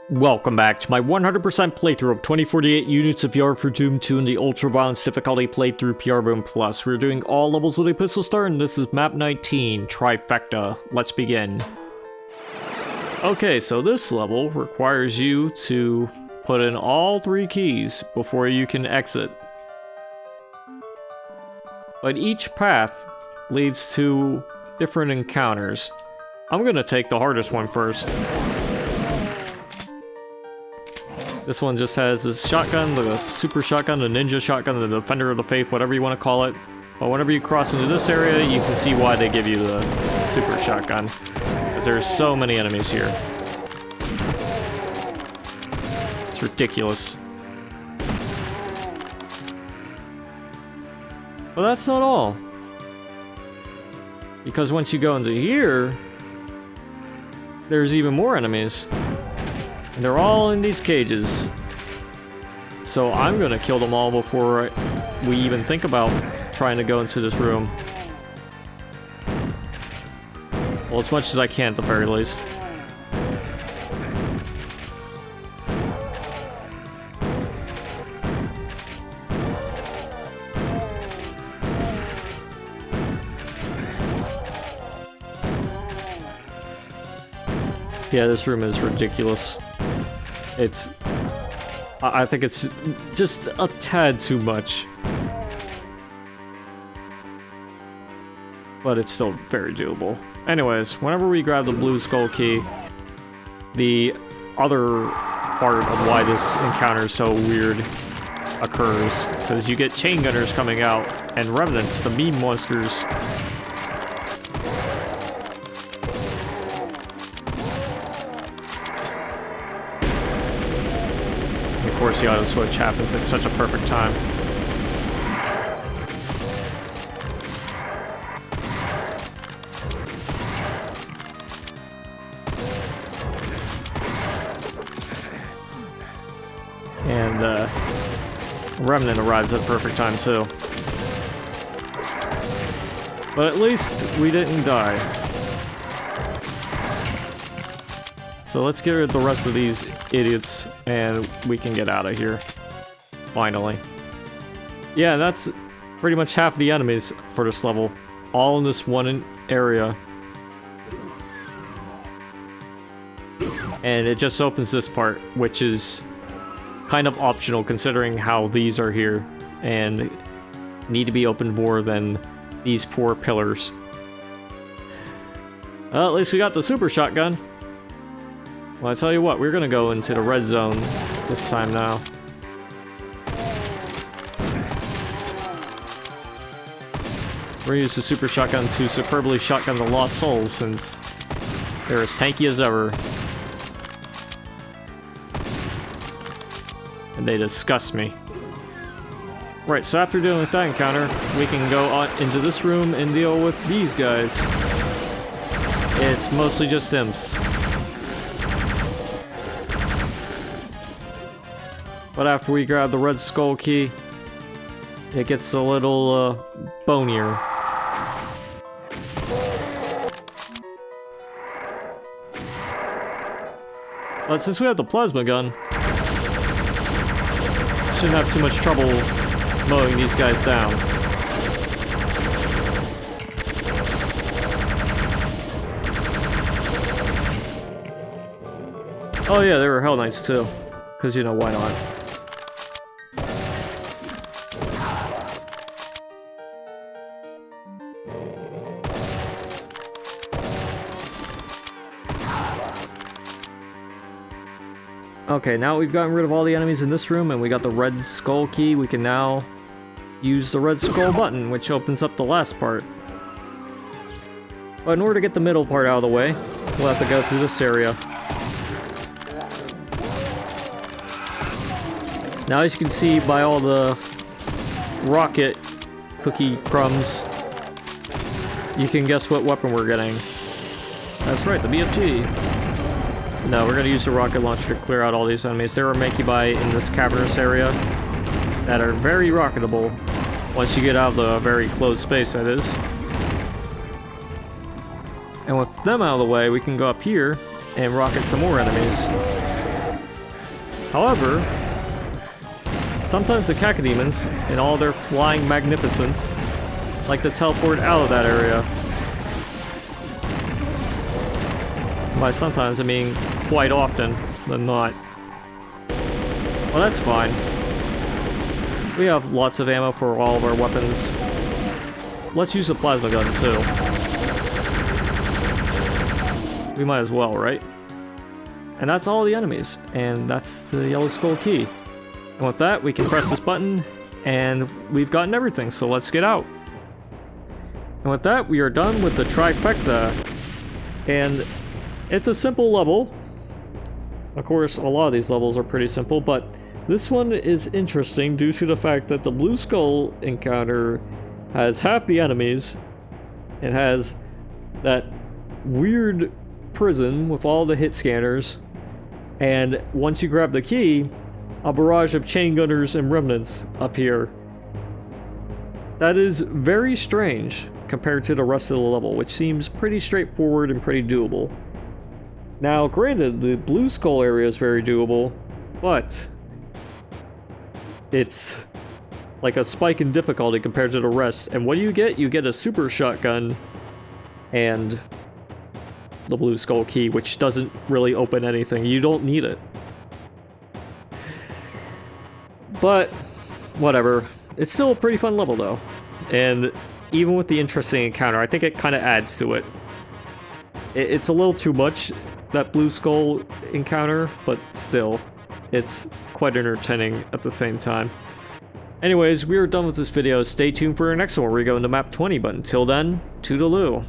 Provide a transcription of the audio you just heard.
Welcome back to my 100% playthrough of 2048 units of Yard for Doom 2 in the Ultra Violence difficulty playthrough PrBoom Plus. We're doing all levels with a pistol start, and this is MAP19, Trifecta. Let's begin. Okay, so this level requires you to put in all 3 keys before you can exit. But each path leads to different encounters. I'm gonna take the hardest one first. This one just has this shotgun, the super shotgun, the ninja shotgun, the defender of the faith, whatever you want to call it. But whenever you cross into this area, you can see why they give you the super shotgun. Because there's so many enemies here. It's ridiculous. But that's not all. Because once you go into here, there's even more enemies. And they're all in these cages. So I'm gonna kill them all before we even think about trying to go into this room. Well, as much as I can at the very least. Yeah, this room is ridiculous. I think it's just a tad too much. But it's still very doable. Anyways, whenever we grab the blue skull key, the other part of why this encounter is so weird occurs. Because you get chain gunners coming out, and revenants, the meme monsters. Of course, the auto switch happens at such a perfect time. And Remnant arrives at the perfect time too. But at least we didn't die. So let's get rid of the rest of these idiots and we can get out of here. Finally. Yeah, that's pretty much half the enemies for this level. All in this one area. And it just opens this part, which is kind of optional considering how these are here and need to be opened more than these poor pillars. Well, at least we got the super shotgun. Well, I tell you what, we're gonna go into the red zone this time now. We're gonna use the super shotgun to superbly shotgun the lost souls since they're as tanky as ever. And they disgust me. Right, so after dealing with that encounter, we can go on into this room and deal with these guys. It's mostly just imps. But after we grab the red skull key, it gets a little bonier. But since we have the plasma gun, shouldn't have too much trouble mowing these guys down. Oh yeah, there were Hell Knights too, because you know, why not? Okay, now we've gotten rid of all the enemies in this room and we got the red skull key, we can now use the red skull button, which opens up the last part. But in order to get the middle part out of the way, we'll have to go through this area. Now, as you can see by all the rocket cookie crumbs, you can guess what weapon we're getting. That's right, the BFG. No, we're gonna use the rocket launcher to clear out all these enemies. There are Mekibai in this cavernous area that are very rocketable once you get out of the very closed space, that is. And with them out of the way, we can go up here and rocket some more enemies. However, sometimes the cacodemons, in all their flying magnificence, like to teleport out of that area. By sometimes, I mean quite often than not. Well, that's fine. We have lots of ammo for all of our weapons. Let's use the plasma gun, too. We might as well, right? And that's all the enemies. And that's the yellow skull key. And with that, we can press this button, and we've gotten everything, so let's get out. And with that, we are done with the Trifecta. And it's a simple level. Of course, a lot of these levels are pretty simple, but this one is interesting due to the fact that the blue skull encounter has half the enemies. It has that weird prison with all the hit scanners. And once you grab the key, a barrage of chain gunners and remnants appear. That is very strange compared to the rest of the level, which seems pretty straightforward and pretty doable. Now, granted, the blue skull area is very doable, but it's like a spike in difficulty compared to the rest. And what do you get? You get a super shotgun and the blue skull key, which doesn't really open anything. You don't need it. But, whatever. It's still a pretty fun level, though. And even with the interesting encounter, I think it kind of adds to it. It's a little too much, that blue skull encounter, but still, it's quite entertaining at the same time. Anyways, we are done with this video. Stay tuned for our next one where we go into map 20, but until then, toodaloo.